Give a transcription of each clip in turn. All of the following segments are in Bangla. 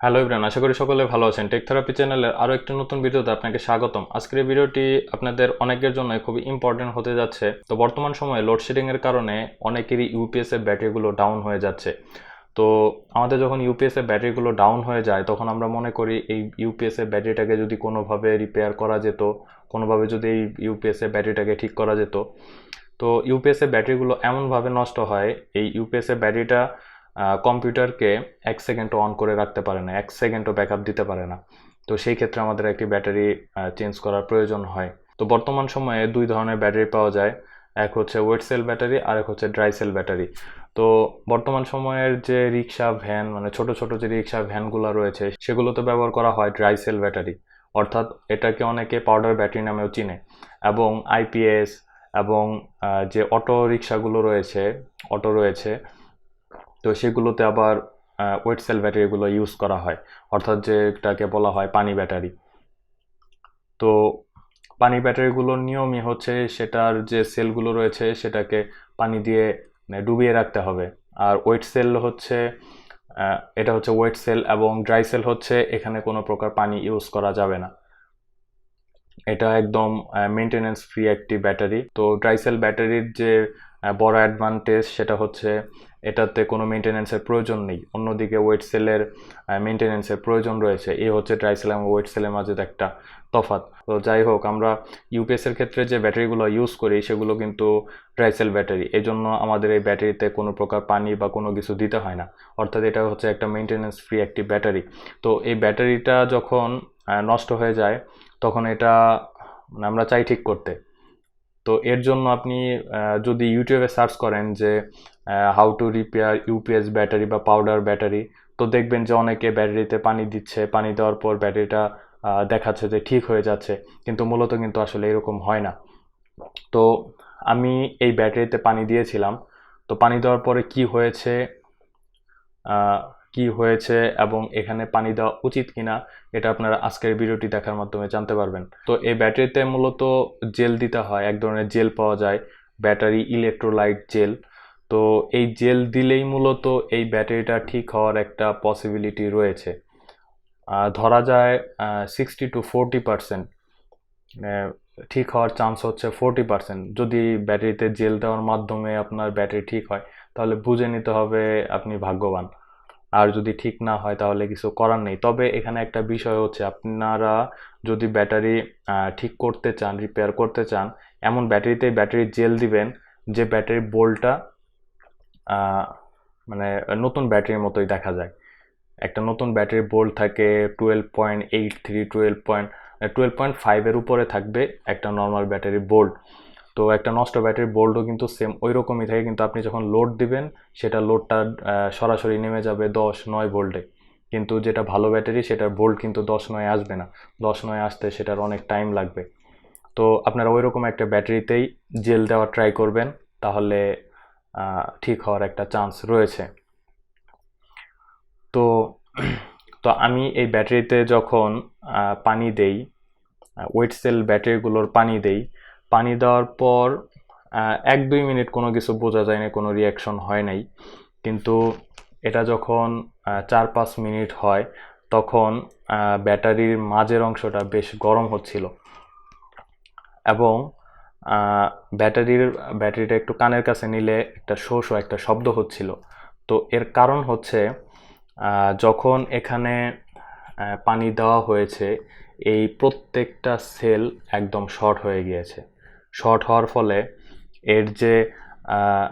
হ্যালো এভরিওয়ান, আশা করি সকলে ভালো আছেন। টেক থেরাপি চ্যানেলের আরও একটি নতুন ভিডিওতে আপনাকে স্বাগতম। আজকের এই ভিডিওটি আপনাদের অনেকের জন্য খুবই ইম্পর্টেন্ট হতে যাচ্ছে। তো বর্তমান সময়ে লোডশেডিংয়ের কারণে অনেকেরই ইউপিএসের ব্যাটারিগুলো ডাউন হয়ে যাচ্ছে। তো আমাদের যখন ইউপিএসের ব্যাটারিগুলো ডাউন হয়ে যায় তখন আমরা মনে করি এই ইউপিএসের ব্যাটারিটাকে যদি কোনোভাবে রিপেয়ার করা যেত, কোনোভাবে যদি এই ইউপিএসের ব্যাটারিটাকে ঠিক করা যেত। তো ইউপিএসের ব্যাটারিগুলো এমনভাবে নষ্ট হয়, এই ইউপিএসের ব্যাটারিটা কম্পিউটারকে 1 সেকেন্ডও অন করে রাখতে পারে না, 1 সেকেন্ডও ব্যাকআপ দিতে পারে না। তো সেই ক্ষেত্রে আমাদের একটি ব্যাটারি চেঞ্জ করার প্রয়োজন হয়। তো বর্তমান সময়ে দুই ধরনের ব্যাটারি পাওয়া যায়, এক হচ্ছে ওয়েট সেল ব্যাটারি আর এক হচ্ছে ড্রাই সেল ব্যাটারি। তো বর্তমান সময়ের যে রিক্সা ভ্যান, মানে ছোট ছোট যে রিক্সা ভ্যানগুলো রয়েছে সেগুলোতে ব্যবহার করা হয় ড্রাই সেল ব্যাটারি, অর্থাৎ এটাকে অনেকে পাউডার ব্যাটারি নামেও চিনে। এবং আইপিএস এবং যে অটো রিক্সাগুলো রয়েছে, অটো রয়েছে, তো সেগুলোতে আবার ওয়েট সেল ব্যাটারিগুলো ইউজ করা হয়, অর্থাৎ যেটাকে বলা হয় পানি ব্যাটারি। তো পানি ব্যাটারিগুলোর নিয়মই হচ্ছে সেটার যে সেলগুলো রয়েছে সেটাকে পানি দিয়ে ডুবিয়ে রাখতে হবে। আর ওয়েট সেল হচ্ছে এটা হচ্ছে ওয়েট সেল, এবং ড্রাই সেল হচ্ছে এখানে কোনো প্রকার পানি ইউজ করা যাবে না। এটা একদম মেনটেনেন্স ফ্রি একটি ব্যাটারি। তো ড্রাই সেল ব্যাটারির যে বড় অ্যাডভান্টেজ সেটা হচ্ছে এটাতে কোনো মেনটেনেন্সের প্রয়োজন নেই। অন্যদিকে ওয়েট সেলের মেনটেনেন্সের প্রয়োজন রয়েছে। এই হচ্ছে ড্রাই সেল এবং ওয়েট সেলের মাঝে একটা তফাৎ। তো যাই হোক, আমরা ইউপিএসের ক্ষেত্রে যে ব্যাটারিগুলো ইউজ করি সেগুলো কিন্তু ড্রাই সেল ব্যাটারি, এই জন্য আমাদের এই ব্যাটারিতে কোনো প্রকার পানি বা কোনো কিছু দিতে হয় না। অর্থাৎ এটা হচ্ছে একটা মেনটেনেন্স ফ্রি একটি ব্যাটারি। তো এই ব্যাটারিটা যখন নষ্ট হয়ে যায় তখন এটা মানে আমরা চাই ঠিক করতে। তো এর জন্য আপনি যদি ইউটিউবে সার্চ করেন যে how to repair UPS battery বা পাউডার ব্যাটারি, তো দেখবেন যে অনেকে ব্যাটারিতে পানি দিচ্ছে, পানি দেওয়ার পর ব্যাটারিটা দেখাচ্ছে যে ঠিক হয়ে যাচ্ছে, কিন্তু মূলত কিন্তু আসলে এরকম হয় না। তো আমি এই ব্যাটারিতে পানি দিয়েছিলাম। তো পানি দেওয়ার পরে কি হয়েছে, আহ, কি হয়েছে এবং এখানে পানি দেওয়া উচিত কিনা, এটা আপনারা আজকের ভিডিওটি দেখার মাধ্যমে জানতে পারবেন। তো এই ব্যাটারিতে মূলত জেল দিতে হয়, এক ধরনের জেল পাওয়া যায়, ব্যাটারি ইলেকট্রোলাইট জেল। তো এই জেল দিলেই মূলত এই ব্যাটারিটা ঠিক হওয়ার একটা পসিবিলিটি রয়েছে। ধরা যায় 60 to 40% ঠিক হওয়ার চান্স হচ্ছে 40%। যদি ব্যাটারিতে জেল দেওয়ার মাধ্যমে আপনার ব্যাটারি ঠিক হয় তাহলে বুঝে নিতে হবে আপনি ভাগ্যবান। আর যদি ঠিক না হয় তাহলে কিছু করার নেই। তবে এখানে একটা বিষয় হচ্ছে, আপনারা যদি ব্যাটারি ঠিক করতে চান, রিপেয়ার করতে চান, এমন ব্যাটারিতে ব্যাটারি জেল দিবেন যে ব্যাটারির বোল্টটা মানে নতুন ব্যাটারির মতোই দেখা যায়। একটা নতুন ব্যাটারির বোল্ট থাকে 12.83, 12.5-এর উপরে থাকবে একটা নর্মাল ব্যাটারির বোল্ট। তো একটা নষ্ট ব্যাটারির বোল্টও কিন্তু সেম ওই রকমই থাকে, কিন্তু আপনি যখন লোড দিবেন সেটা লোডটা সরাসরি নেমে যাবে 10-9 ভোল্টে। কিন্তু যেটা ভালো ব্যাটারি সেটার ভোল্ট কিন্তু 10-9 আসবে না, 10-9 আসতে সেটার অনেক টাইম লাগবে। তো আপনারা ওই রকম একটা ব্যাটারিতেই জেল দেওয়ার ট্রাই করবেন, তাহলে ঠিক হওয়ার একটা চান্স রয়েছে। তো তো আমি এই ব্যাটারিতে যখন পানি দেই, ওয়েট সেল ব্যাটারিগুলোর পানি দেই, পানি দেওয়ার পর 1-2 মিনিট কোনো কিছু বোঝা যায় না, কোনো রিয়াকশন হয় নাই। কিন্তু এটা যখন 4-5 মিনিট হয় তখন ব্যাটারির মাঝের অংশটা বেশ গরম হচ্ছিল, এবং ব্যাটারিটা একটু কানের কাছে নিলে একটা শো শো একটা শব্দ হচ্ছিল। তো এর কারণ হচ্ছে যখন এখানে পানি দেওয়া হয়েছে এই প্রত্যেকটা সেল একদম শর্ট হয়ে গিয়েছে। শর্ট হওয়ার ফলে এর যে আহ,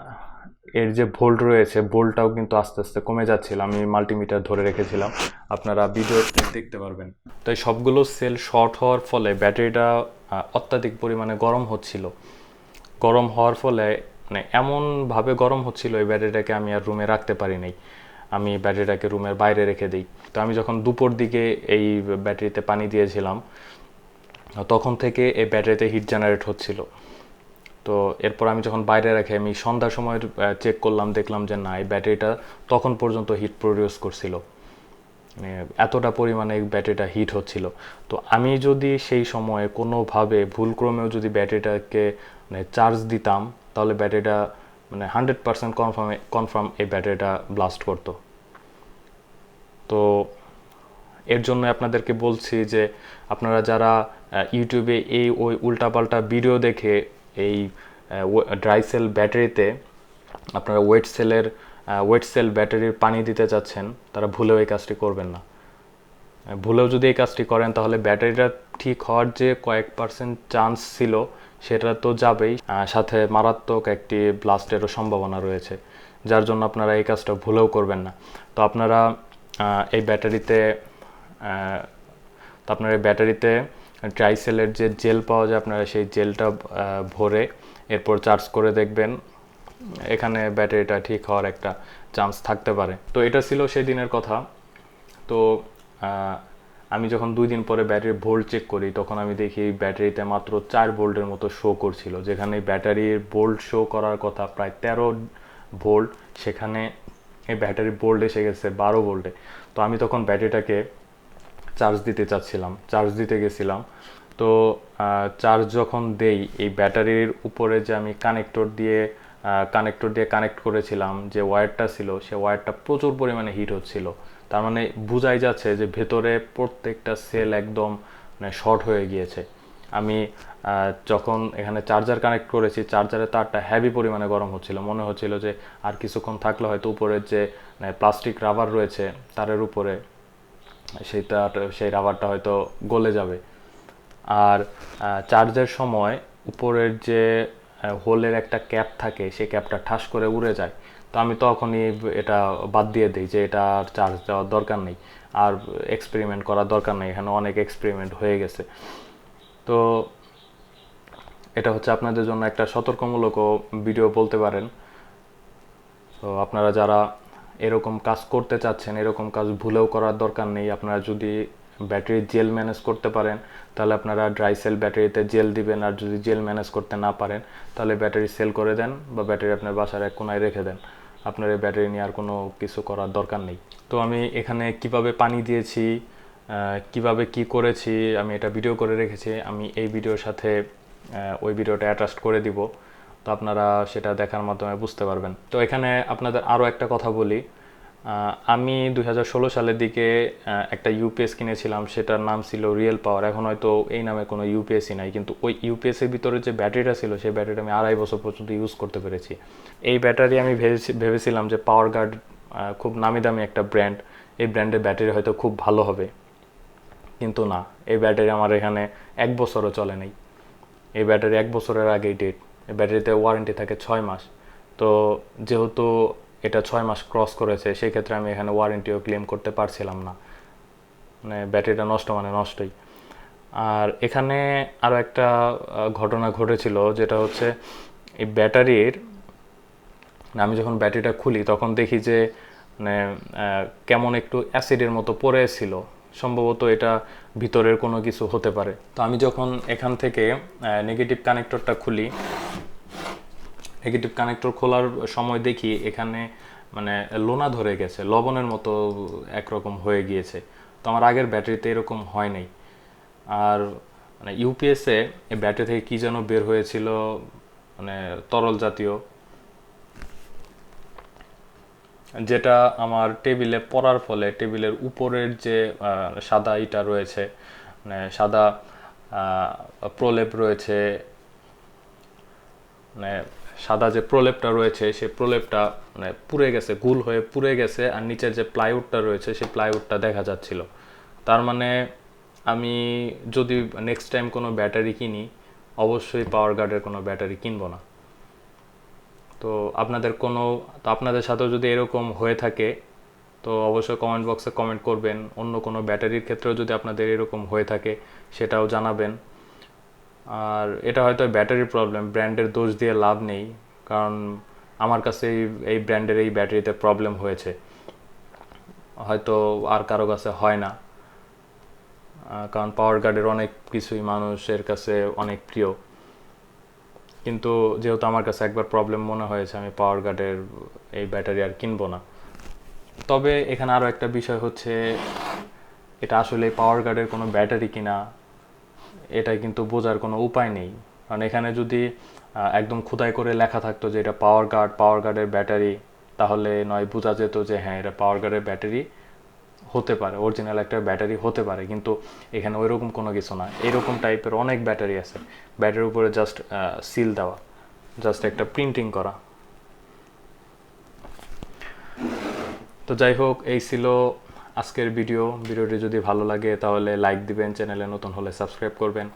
এর যে ভোল্ট রয়েছে, ভোল্টটাও কিন্তু আস্তে আস্তে কমে যাচ্ছিল। আমি মাল্টিমিটার ধরে রেখেছিলাম, আপনারা ভিডিওতে দেখতে পারবেন। তাই সবগুলো সেল শর্ট হওয়ার ফলে ব্যাটারিটা অত্যাধিক পরিমাণে গরম হচ্ছিল। গরম হওয়ার ফলে মানে এমনভাবে গরম হচ্ছিল এই ব্যাটারিটাকে আমি আর রুমে রাখতে পারি নাই। আমি ব্যাটারিটাকে রুমের বাইরে রেখে দিই। তো আমি যখন দুপুর দিকে এই ব্যাটারিতে পানি দিয়েছিলাম তখন থেকে এই ব্যাটারিতে হিট জেনারেট হচ্ছিল। তো এরপর আমি যখন বাইরে রাখি, আমি সন্ধ্যার সময় চেক করলাম, দেখলাম যে না, এই ব্যাটারিটা তখন পর্যন্ত হিট প্রডিউস করছিল, মানে এতটা পরিমাণে ব্যাটারিটা হিট হচ্ছিল। তো আমি যদি সেই সময়ে কোনোভাবে ভুলক্রমেও যদি ব্যাটারিটাকে মানে চার্জ দিতাম তাহলে ব্যাটারিটা মানে 100% কনফার্ম এই ব্যাটারিটা ব্লাস্ট করতো। তো এর জন্য আপনাদেরকে বলছি যে আপনারা যারা ইউটিউবে এই ওই উল্টাপাল্টা ভিডিও দেখে এই ড্রাই সেল ব্যাটারিতে আপনারা ওয়েট সেল ব্যাটারির পানি দিতে চাচ্ছেন, তারা ভুলেও এই কাজটি করবেন না। ভুলেও যদি এই কাজটি করেন তাহলে ব্যাটারিটা ঠিক হওয়ার যে কয়েক পার্সেন্ট চান্স ছিল সেটা তো যাবেই, সাথে মারাত্মক একটি ব্লাস্টেরও সম্ভাবনা রয়েছে, যার জন্য আপনারা এই কাজটা ভুলেও করবেন না। তো আপনারা এই ব্যাটারিতে ট্রাইসেলের যে জেল পাওয়া যায়, আপনারা সেই জেলটা ভরে এরপর চার্জ করে দেখবেন, এখানে ব্যাটারিটা ঠিক হওয়ার একটা চান্স থাকতে পারে। তো এটা ছিল সেই দিনের কথা। তো আমি যখন 2 দিন পরে ব্যাটারির ভোল্ট চেক করি তখন আমি দেখি ব্যাটারিতে মাত্র 4 ভোল্টের মতো শো করছিল, যেখানে ব্যাটারির ভোল্ট শো করার কথা প্রায় 13 ভোল্ট, সেখানে এই ব্যাটারির ভোল্ট এসে গেছে 12 ভোল্টে। তো আমি তখন ব্যাটারিটাকে চার্জ দিতে গেছিলাম। তো চার্জ যখন দেই, এই ব্যাটারির উপরে যে আমি কানেক্টর দিয়ে কানেক্ট করেছিলাম যে ওয়্যারটা ছিল, সে ওয়্যারটা প্রচুর পরিমাণে হিট হচ্ছিল। তার মানে বোঝাই যাচ্ছে যে ভেতরে প্রত্যেকটা সেল একদম মানে শর্ট হয়ে গিয়েছে। আমি যখন এখানে চার্জার কানেক্ট করেছি, চার্জারের তারটা হেভি পরিমাণে গরম হচ্ছিল, মনে হচ্ছিল যে আর কিছুক্ষণ থাকলে হয়তো উপরের যে প্লাস্টিক রাবার রয়েছে তারের উপরে, সেই রাবারটা হয়তো গলে যাবে। আর চার্জের সময় উপরের যে হোলের একটা ক্যাপ থাকে, সেই ক্যাপটা ঠাস করে উড়ে যায়। তো আমি তখনই এটা বাদ দিয়ে দিই যে এটা আর চার্জ দেওয়ার দরকার নেই, আর এক্সপেরিমেন্ট করার দরকার নেই, এখানে অনেক এক্সপেরিমেন্ট হয়ে গেছে। তো এটা হচ্ছে আপনাদের জন্য একটা সতর্কমূলক ভিডিও বলতে পারেন। তো আপনারা যারা এরকম কাজ করতে চাচ্ছেন, এরকম কাজ ভুলেও করার দরকার নেই। আপনারা যদি ব্যাটারির জেল ম্যানেজ করতে পারেন তাহলে আপনারা ড্রাই সেল ব্যাটারিতে জেল দিবেন, আর যদি জেল ম্যানেজ করতে না পারেন তাহলে ব্যাটারি সেল করে দেন বা ব্যাটারি আপনার বাসার এক কোনায় রেখে দেন। আপনার এই ব্যাটারি নিয়ে আর কোনো কিছু করার দরকার নেই। তো আমি এখানে কিভাবে পানি দিয়েছি, কিভাবে কি করেছি, আমি এটা ভিডিও করে রেখেছি। আমি এই ভিডিওর সাথে ওই ভিডিওটা অ্যাটাচ করে দিব, তো আপনারা সেটা দেখার মাধ্যমে বুঝতে পারবেন। তো এখানে আপনাদের আরও একটা কথা বলি, আমি 2016 সালের দিকে একটা ইউপিএস কিনেছিলাম, সেটার নাম ছিল রিয়েল পাওয়ার। এখন হয়তো এই নামে কোনো ইউপিএসই নাই, কিন্তু ওই ইউপিএসের ভিতরে যে ব্যাটারিটা ছিল সেই ব্যাটারিটা আমি 2.5 বছর পর্যন্ত ইউজ করতে পেরেছি। এই ব্যাটারি আমি ভেবেছিলাম যে পাওয়ার গার্ড খুব নামি দামি একটা ব্র্যান্ড, এই ব্র্যান্ডের ব্যাটারি হয়তো খুব ভালো হবে, কিন্তু না, এই ব্যাটারি আমার এখানে 1 বছরও চলে নাই। এই ব্যাটারি 1 বছরের আগেই ডেট। এই ব্যাটারিতে ওয়ারেন্টি থাকে 6 মাস। তো যেহেতু এটা 6 মাস ক্রস করেছে, সেক্ষেত্রে আমি এখানে ওয়ারেন্টিও ক্লেম করতে পারছিলাম না, মানে ব্যাটারিটা নষ্ট মানে নষ্টই। আর এখানে আরও একটা ঘটনা ঘটেছিল, যেটা হচ্ছে এই ব্যাটারির, আমি যখন ব্যাটারিটা খুলি তখন দেখি যে মানে কেমন একটু অ্যাসিডের মতো পড়ে ছিল, সম্ভবত এটা ভিতরের কোনো কিছু হতে পারে। তো আমি যখন এখান থেকে নেগেটিভ কানেক্টরটা খুলি, নেগেটিভ কানেক্টর খোলার সময় দেখি এখানে মানে লোনা ধরে গেছে, লবণের মতো একরকম হয়ে গিয়েছে। তো আমার আগের ব্যাটারিতে এরকম হয় নাই। আর মানে ইউপিএসে এই ব্যাটারি থেকে কী যেন বের হয়েছিল, মানে তরল জাতীয়, যেটা আমার টেবিলে পড়ার ফলে টেবিলের উপরের যে সাদা ইটা রয়েছে, মানে সাদা প্রলেপ রয়েছে, মানে সাদা যে প্রলেপটা রয়েছে সেই প্রলেপটা মানে পুড়ে গেছে, গুল হয়ে পুড়ে গেছে, আর নিচের যে প্লাইউডটা রয়েছে সেই প্লাইউডটা দেখা যাচ্ছিল। তার মানে আমি যদি নেক্সট টাইম কোনো ব্যাটারি কিনি, অবশ্যই পাওয়ার গার্ডের কোনো ব্যাটারি কিনবো না। তো আপনাদের সাথেও যদি এরকম হয়ে থাকে তো অবশ্যই কমেন্ট বক্সে কমেন্ট করবেন। অন্য কোনো ব্যাটারির ক্ষেত্রেও যদি আপনাদের এরকম হয়ে থাকে সেটাও জানাবেন। আর এটা হয়তো ব্যাটারির প্রবলেম, ব্র্যান্ডের দোষ দিয়ে লাভ নেই, কারণ আমার কাছে এই ব্র্যান্ডের এই ব্যাটারিতে প্রবলেম হয়েছে, হয়তো আর কারো কাছে হয় না, কারণ পাওয়ার গার্ডের অনেক কিছুই মানুষের কাছে অনেক প্রিয়। কিন্তু যেহেতু আমার কাছে একবার প্রবলেম মনে হয়েছে, আমি পাওয়ার গার্ডের এই ব্যাটারি আর কিনবো না। তবে এখানে আরও একটা বিষয় হচ্ছে, এটা আসলে পাওয়ার গার্ডের কোনো ব্যাটারি কিনা এটা কিন্তু বোঝার কোনো উপায় নেই। কারণ এখানে যদি একদম খোদাই করে লেখা থাকতো যে এটা পাওয়ার গার্ডের ব্যাটারি, তাহলে নয় বোঝা যেত যে হ্যাঁ এটা পাওয়ার গার্ডের ব্যাটারি হতে পারে, অরিজিনাল একটা ব্যাটারি হতে পারে, কিন্তু এখানে ওইরকম কোনো কিছু না। এরকম টাইপের অনেক ব্যাটারি আছে, ব্যাটারির উপরে জাস্ট সিল দেওয়া, জাস্ট একটা প্রিন্টিং করা। তো যাই হোক, এই ছিল আজকের ভিডিওটি যদি ভালো লাগে তাহলে লাইক দিবেন, চ্যানেলে নতুন হলে সাবস্ক্রাইব করবেন।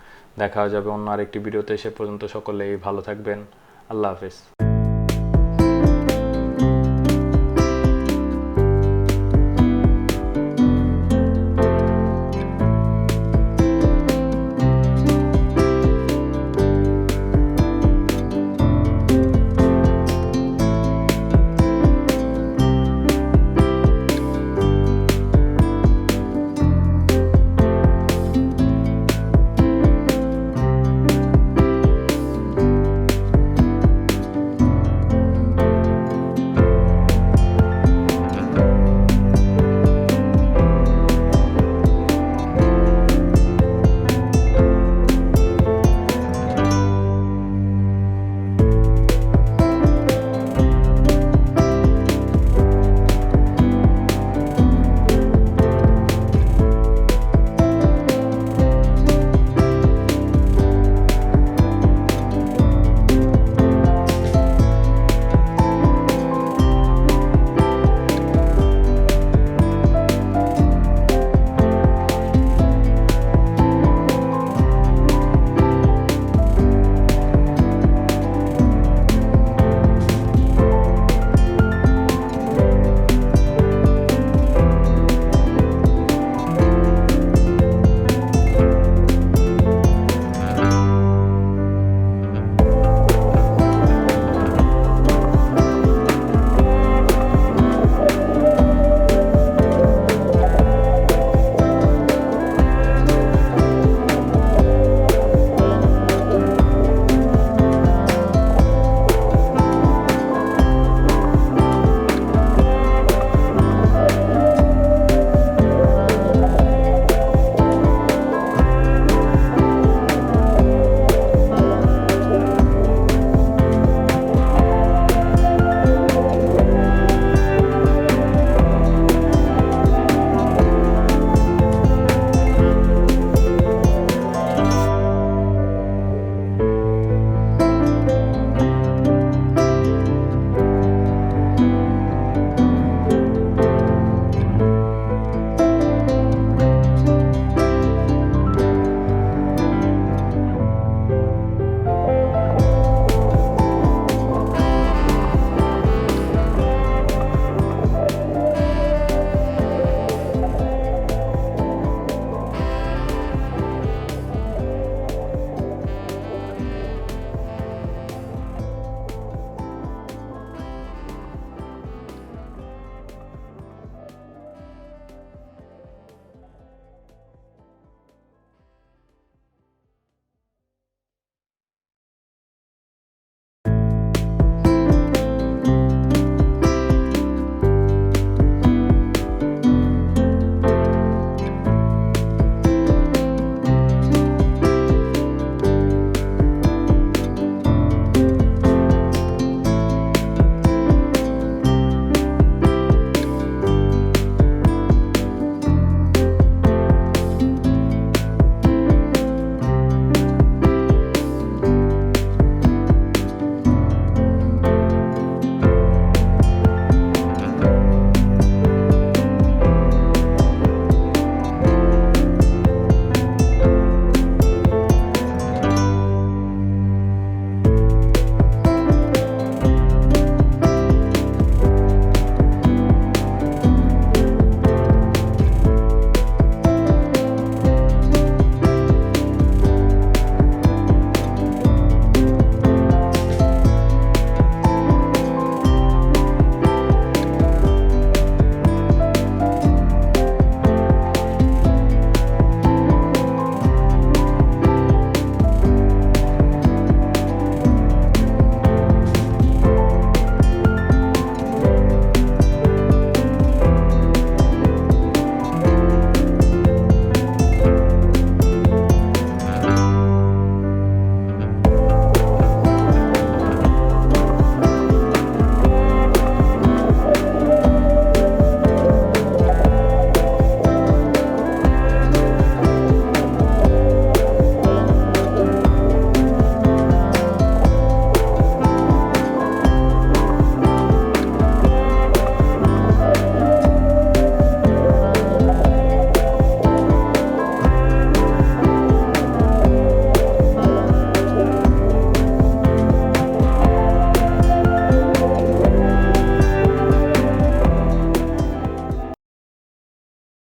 দেখা যাবে অন্য আরেকটি ভিডিওতে, সে পর্যন্ত সকলেই ভালো থাকবেন। আল্লাহ হাফেজ।